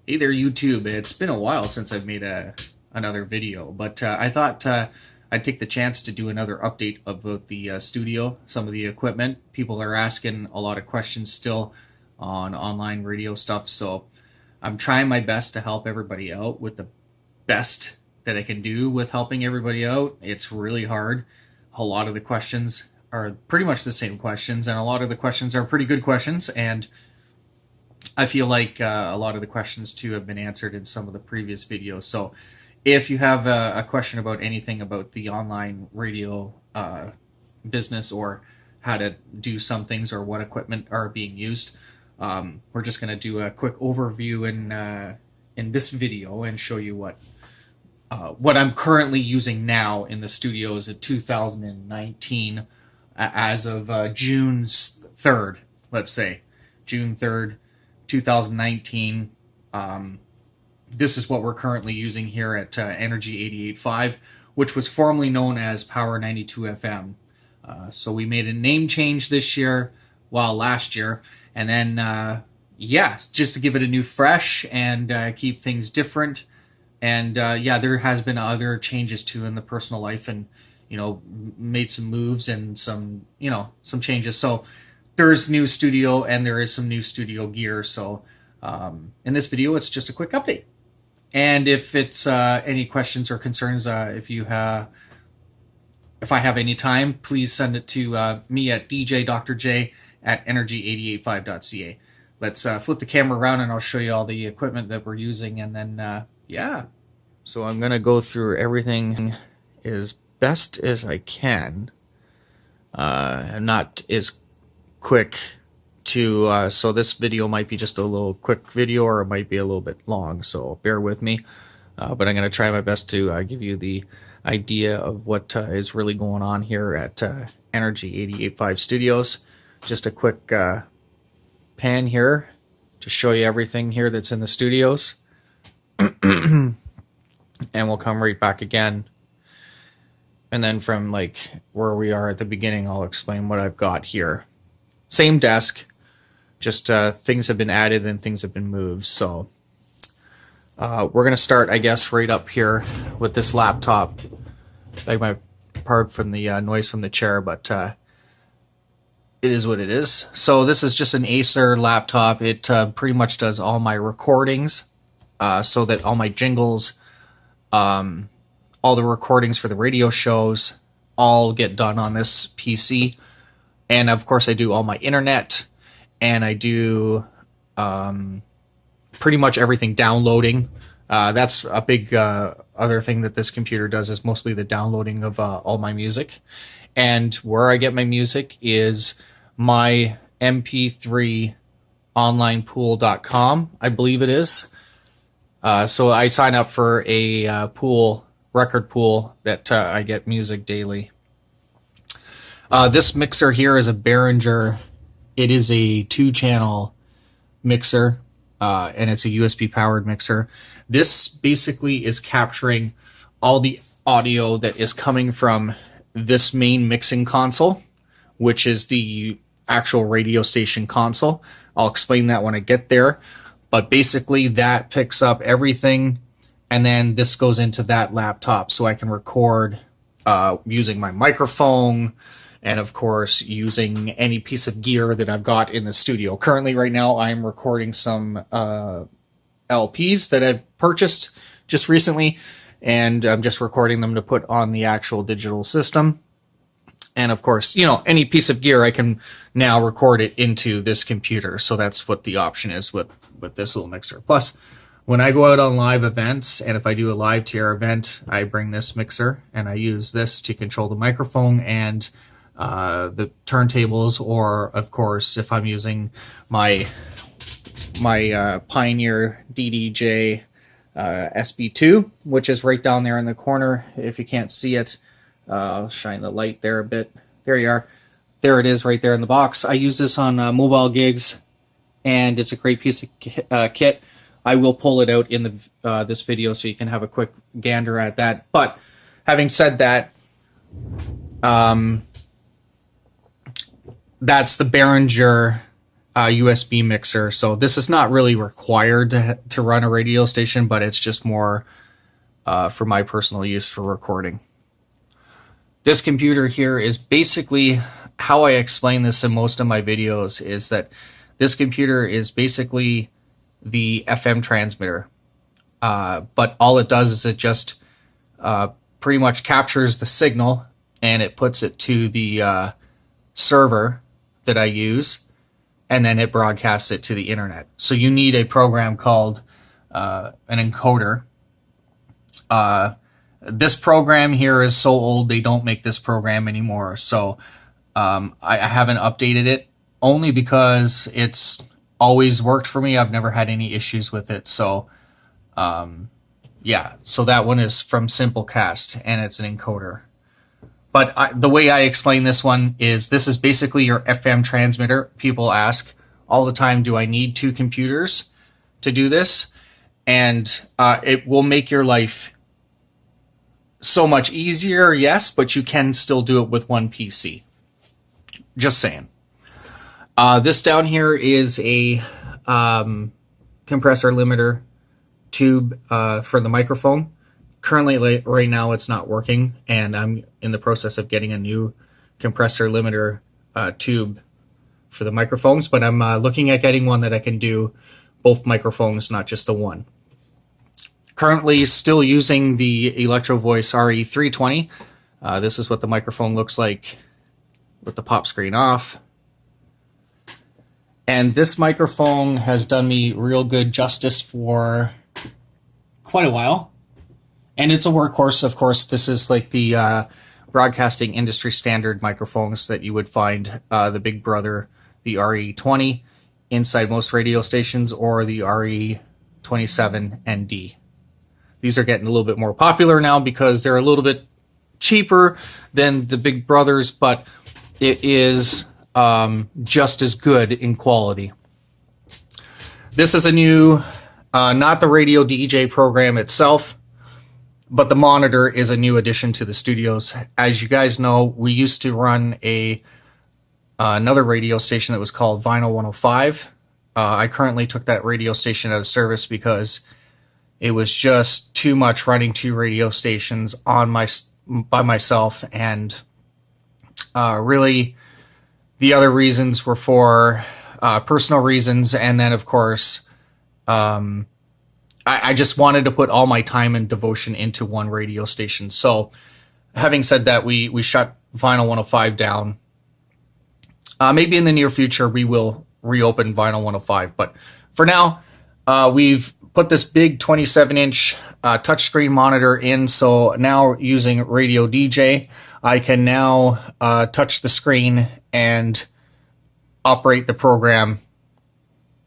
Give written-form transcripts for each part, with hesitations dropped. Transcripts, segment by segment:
Hey there, YouTube. It's been a while since I've made another video, but I thought I'd take the chance to do another update about the studio, some of the equipment. People are asking a lot of questions still on online radio stuff, so I'm trying my best to help everybody out with the best that I can do with helping everybody out. It's really hard. A lot of the questions are pretty much the same questions, and a lot of the questions are pretty good questions, and I feel like a lot of the questions too have been answered in some of the previous videos. So if you have a question about anything about the online radio business or how to do some things or what equipment are being used, we're just going to do a quick overview in this video and show you what I'm currently using now in the studios in 2019 as of June 3rd, let's say. June 3rd. 2019. This is what we're currently using here at Energy885, which was formerly known as Power 92 FM. So we made a name change this year, last year, and then just to give it a new fresh and keep things different. And there has been other changes too in the personal life, and made some moves and some changes. So there's new studio and there is some new studio gear. So in this video, it's just a quick update. And if it's any questions or concerns, if I have any time, please send it to me at djdrj@energy885.ca. Let's flip the camera around and I'll show you all the equipment that we're using. And then, So I'm going to go through everything as best as I can. Not as quick to so this video might be just a little quick video, or it might be a little bit long, so bear with me, but I'm going to try my best to give you the idea of what is really going on here at Energy885 Studios. Just a quick pan here to show you everything here that's in the studios. And we'll come right back again, and then from like where we are at the beginning, I'll explain what I've got here. Same desk, just things have been added and things have been moved. So we're going to start, I guess, right up here with this laptop. Beg my pardon from the noise from the chair, but it is what it is. So this is just an Acer laptop. It pretty much does all my recordings, so that all my jingles, all the recordings for the radio shows, all get done on this PC. And of course I do all my internet, and I do pretty much everything downloading. That's a big other thing that this computer does, is mostly the downloading of all my music. And where I get my music is my MP3 onlinepool.com, I believe it is. So I sign up for a record pool that I get music daily. This mixer here is a Behringer. It is a 2-channel mixer, and it's a USB powered mixer. This basically is capturing all the audio that is coming from this main mixing console, which is the actual radio station console. I'll explain that when I get there. But basically that picks up everything, and then this goes into that laptop so I can record using my microphone, and of course using any piece of gear that I've got in the studio. Currently right now I'm recording some LPs that I've purchased just recently, and I'm just recording them to put on the actual digital system. And of course, any piece of gear I can now record it into this computer. So that's what the option is with this little mixer. Plus, when I go out on live events, and if I do a live TR event, I bring this mixer and I use this to control the microphone and the turntables, or of course if I'm using my Pioneer DDJ SB2, which is right down there in the corner. If you can't see it, I'll shine the light there a bit. There you are. There it is right there in the box. I use this on mobile gigs, and it's a great piece of kit. I will pull it out in the this video so you can have a quick gander at that. But having said that, that's the Behringer USB mixer. So this is not really required to run a radio station, but it's just more for my personal use for recording. This computer here is basically how I explain this in most of my videos, is that this computer is basically the FM transmitter. But all it does is it just pretty much captures the signal and it puts it to the server that I use, and then it broadcasts it to the internet. So you need a program called an encoder. This program here is so old, they don't make this program anymore. So I haven't updated it, only because it's always worked for me. I've never had any issues with it. So yeah, so that one is from Simplecast, and it's an encoder. But the way I explain this one is, this is basically your FM transmitter. People ask all the time, do I need two computers to do this? And it will make your life so much easier, yes, but you can still do it with one PC. Just saying. This down here is a compressor limiter tube for the microphone. Currently, right now, it's not working, and I'm in the process of getting a new compressor limiter tube for the microphones, but I'm looking at getting one that I can do both microphones, not just the one. Currently still using the Electro Voice RE320. This is what the microphone looks like with the pop screen off. And this microphone has done me real good justice for quite a while. And it's a workhorse, of course. This is like the broadcasting industry standard microphones that you would find, the Big Brother, the RE20, inside most radio stations, or the RE27ND. These are getting a little bit more popular now because they're a little bit cheaper than the Big Brothers, but it is just as good in quality. This is a new, not the radio DJ program itself, but the monitor is a new addition to the studios. As you guys know, we used to run another radio station that was called Vinyl 105. I currently took that radio station out of service because it was just too much running two radio stations by myself, and really the other reasons were for personal reasons, and then of course I just wanted to put all my time and devotion into one radio station. So having said that, we shut Vinyl 105 down. Maybe in the near future we will reopen Vinyl 105, but for now we've put this big 27-inch touchscreen monitor in. So now, using Radio DJ, I can now touch the screen and operate the program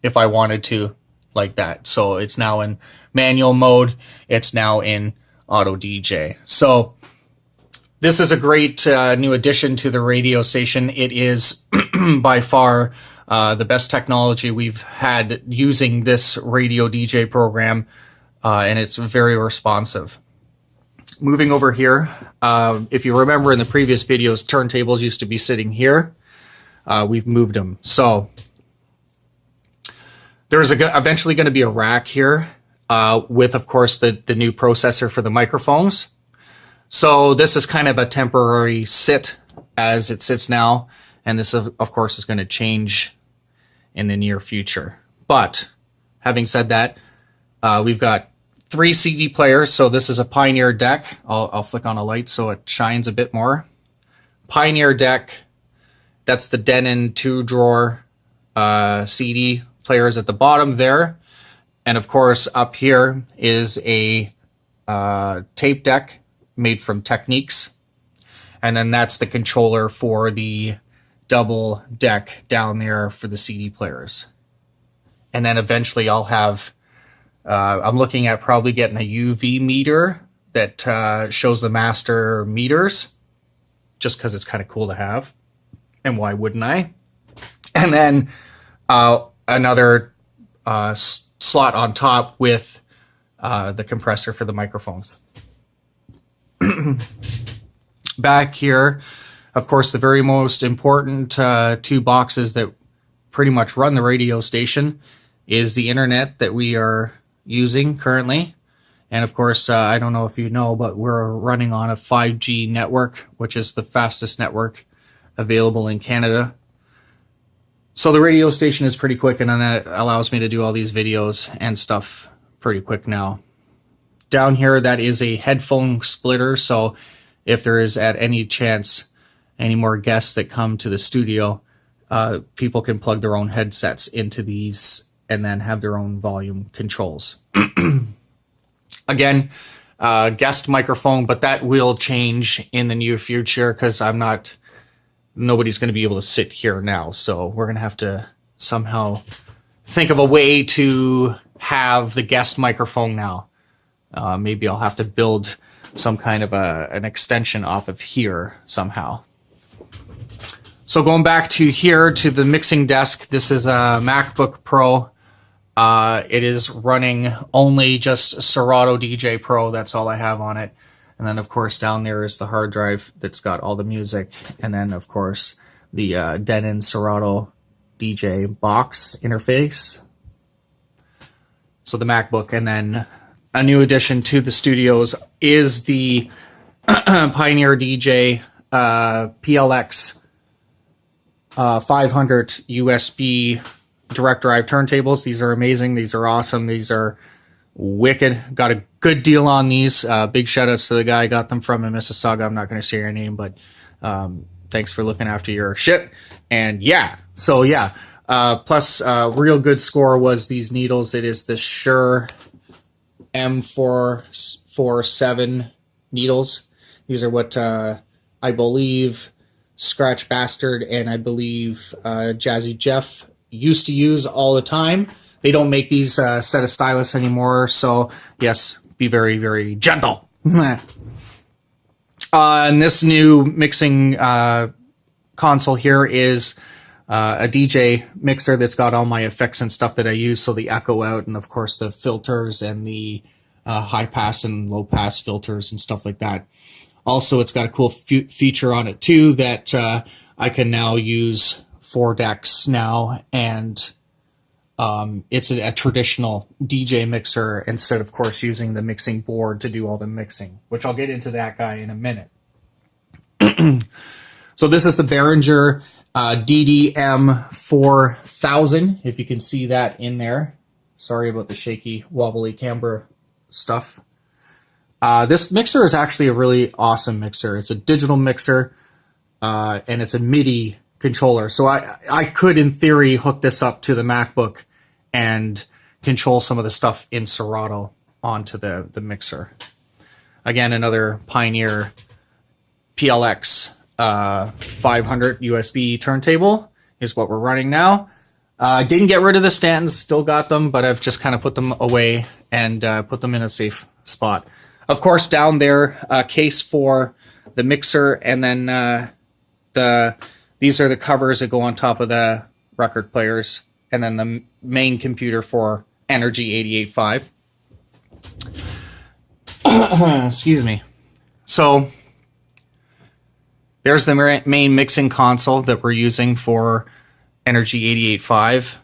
if I wanted to, like that. So it's now in manual mode. It's now in auto DJ. So this is a great new addition to the radio station. It is by far the best technology we've had using this radio DJ program, and it's very responsive. Moving over here, if you remember in the previous videos, turntables used to be sitting here. We've moved them. So there's eventually going to be a rack here with, of course, the new processor for the microphones. So this is kind of a temporary sit as it sits now, and this, of course, is going to change in the near future. But having said that, we've got 3 CD players. So this is a Pioneer deck. I'll flick on a light so it shines a bit more. Pioneer deck. That's the Denon 2-drawer CD players at the bottom there. And of course, up here is a tape deck made from Techniques. And then that's the controller for the double deck down there for the CD players. And then eventually I'll have, I'm looking at probably getting a UV meter that shows the master meters, just because it's kind of cool to have. And why wouldn't I? And then another slot on top with the compressor for the microphones. Back here, of course, the very most important 2 boxes that pretty much run the radio station is the internet that we are using currently. And of course, I don't know if you know, but we're running on a 5G network, which is the fastest network available in Canada. So the radio station is pretty quick, and that allows me to do all these videos and stuff pretty quick now. Down here, that is a headphone splitter, so if there is at any chance any more guests that come to the studio, people can plug their own headsets into these and then have their own volume controls. Again, guest microphone, but that will change in the near future because nobody's going to be able to sit here now. So we're going to have to somehow think of a way to have the guest microphone now. Maybe I'll have to build some kind of an extension off of here somehow. So going back to here to the mixing desk, this is a MacBook Pro. It is running only just Serato DJ Pro. That's all I have on it. And then, of course, down there is the hard drive that's got all the music. And then, of course, the Denon Serato DJ box interface. So the MacBook. And then a new addition to the studios is the Pioneer DJ PLX 500 USB direct drive turntables. These are amazing. These are awesome. These are wicked. Got a good deal on these. Big shout outs to the guy I got them from in Mississauga. I'm not going to say your name, but thanks for looking after your shit. And yeah, so yeah. Plus, real good score was these needles. It is the Shure M447 needles. These are what I believe Scratch Bastard and I believe Jazzy Jeff used to use all the time. They don't make these set of stylus anymore, so yes, be very, very gentle. And this new mixing console here is a DJ mixer that's got all my effects and stuff that I use, so the echo out and of course the filters and the high pass and low pass filters and stuff like that. Also, it's got a cool feature on it too that I can now use 4 decks now, and it's a traditional DJ mixer instead of course using the mixing board to do all the mixing, which I'll get into that guy in a minute. So this is the Behringer DDM 4000, if you can see that in there. Sorry about the shaky, wobbly camera stuff. This mixer is actually a really awesome mixer. It's a digital mixer, and it's a MIDI controller. So I could, in theory, hook this up to the MacBook and control some of the stuff in Serato onto the mixer. Again, another Pioneer PLX 500 USB turntable is what we're running now. Didn't get rid of the stands, still got them, but I've just kind of put them away and put them in a safe spot. Of course, down there, a case for the mixer, and then these are the covers that go on top of the record players, and then the main computer for Energy885. Excuse me. So there's the main mixing console that we're using for Energy885.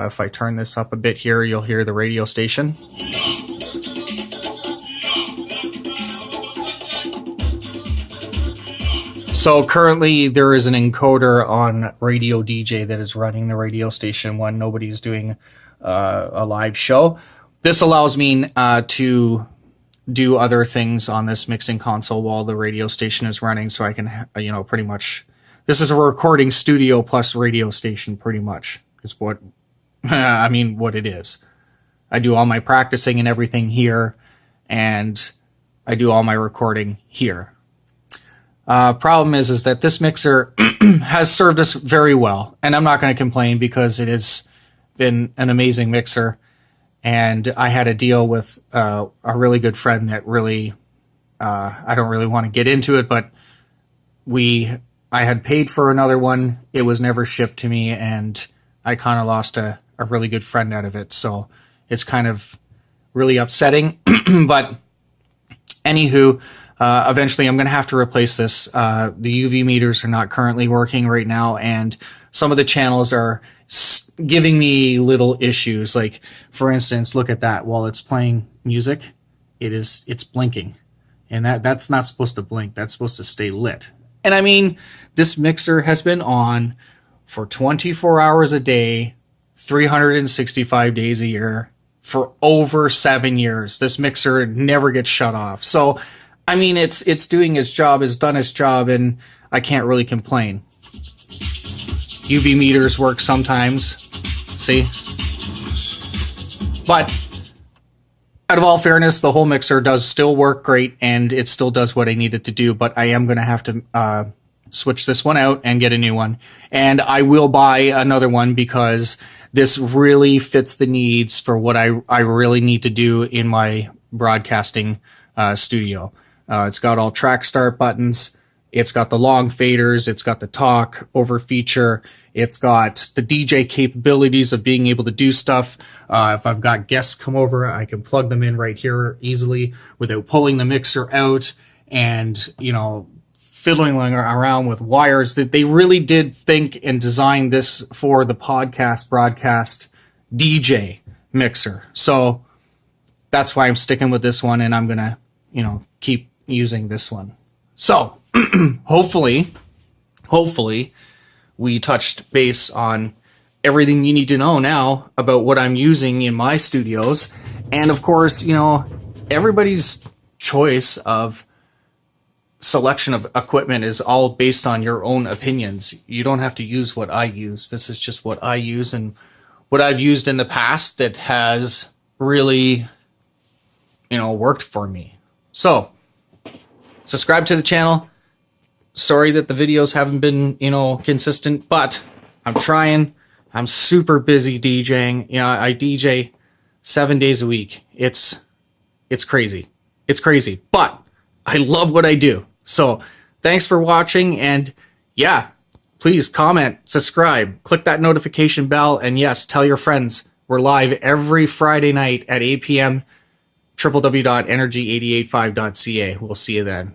If I turn this up a bit here, you'll hear the radio station. So currently there is an encoder on Radio DJ that is running the radio station when nobody's doing a live show. This allows me to do other things on this mixing console while the radio station is running, so I can, pretty much, this is a recording studio plus radio station, pretty much, is what, what it is. I do all my practicing and everything here, and I do all my recording here. Problem is that this mixer has served us very well, and I'm not going to complain because it has been an amazing mixer. And I had a deal with a really good friend that really, I don't really want to get into it, but I had paid for another one. It was never shipped to me, and I kind of lost a really good friend out of it. So it's kind of really upsetting. But anywho, Eventually, I'm going to have to replace this. The UV meters are not currently working right now, and some of the channels are giving me little issues. Like, for instance, look at that. While it's playing music, it's blinking, and that's not supposed to blink. That's supposed to stay lit. And I mean, this mixer has been on for 24 hours a day, 365 days a year for over 7 years. This mixer never gets shut off. So, I mean, it's doing its job, it's done its job, and I can't really complain. UV meters work sometimes. See? But out of all fairness, the whole mixer does still work great, and it still does what I need it to do, but I am going to have to switch this one out and get a new one. And I will buy another one because this really fits the needs for what I really need to do in my broadcasting studio. It's got all track start buttons. It's got the long faders. It's got the talk over feature. It's got the DJ capabilities of being able to do stuff. If I've got guests come over, I can plug them in right here easily without pulling the mixer out and, you know, fiddling around with wires. That they really did think and design this for the podcast broadcast DJ mixer. So that's why I'm sticking with this one, and I'm going to, you know, keep using this one. So hopefully we touched base on everything you need to know now about what I'm using in my studios. And of course, you know, everybody's choice of selection of equipment is all based on your own opinions. You don't have to use what I use. This is just what I use and what I've used in the past that has really, you know, worked for me. So subscribe to the channel. Sorry that the videos haven't been, you know, consistent, but I'm trying. I'm super busy DJing. You know, I DJ 7 days a week. It's crazy. It's crazy, but I love what I do. So thanks for watching, and yeah, please comment, subscribe, click that notification bell, and yes, tell your friends. We're live every Friday night at 8 p.m. www.energy885.ca. We'll see you then.